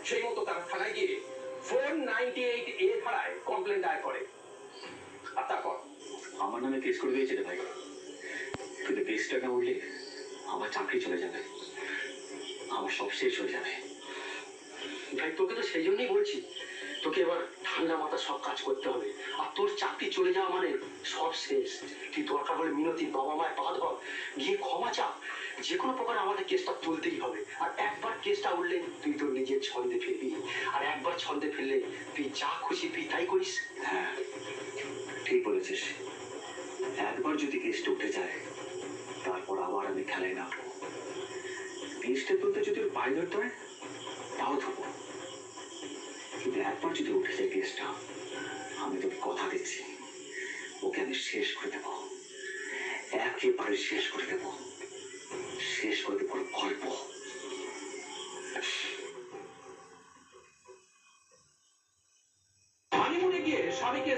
সেই মতো তারা থানায় গিয়ে 498A ধারায় কমপ্লেন দায়ের করে। আর তারপর আমার নামে কেস করে দিয়েছে রে ভাই, কিন্তু কেসটা না উঠলে আমার চাকরি চলে যাবে, আমার সব শেষ হয়ে যাবে। ভাই তোকে তো সেই জন্যই বলছি, তোকে এবার ঠান্ডা মাথা সব কাজ করতে হবে। আর তোর চাকরি চলে যাওয়া মানে সব শেষ। তুই দরকার হলে মিনতির বাবা মায়ের পা ধর, গিয়ে ক্ষমা চা, যে কোনো প্রকার আমাদের কেসটা তুলতেই হবে। আর একবার কেসটা উঠলে তুই তোর নিজের ছন্দে ফিরবি, আর একবার ছন্দে ফিরলে তুই যা খুশি তুই তাই করিস। হ্যাঁ ঠিক বলেছিস, একবার যদি কেসটা উঠে যায় তারপর আবার আমি খেলায় নামবো। কেসটা তুলতে যদি ওর পায়ে ধরতে হয় তাও ধরবো, কিন্তু একবার যদি উঠে যায় কেসটা, আমি তোকে কথা দিচ্ছি ওকে আমি শেষ করে দেবো, একেবারে শেষ করে দেবো, শেষ করে দেবো গল্প। হানিমুনে গিয়ে স্বামীকে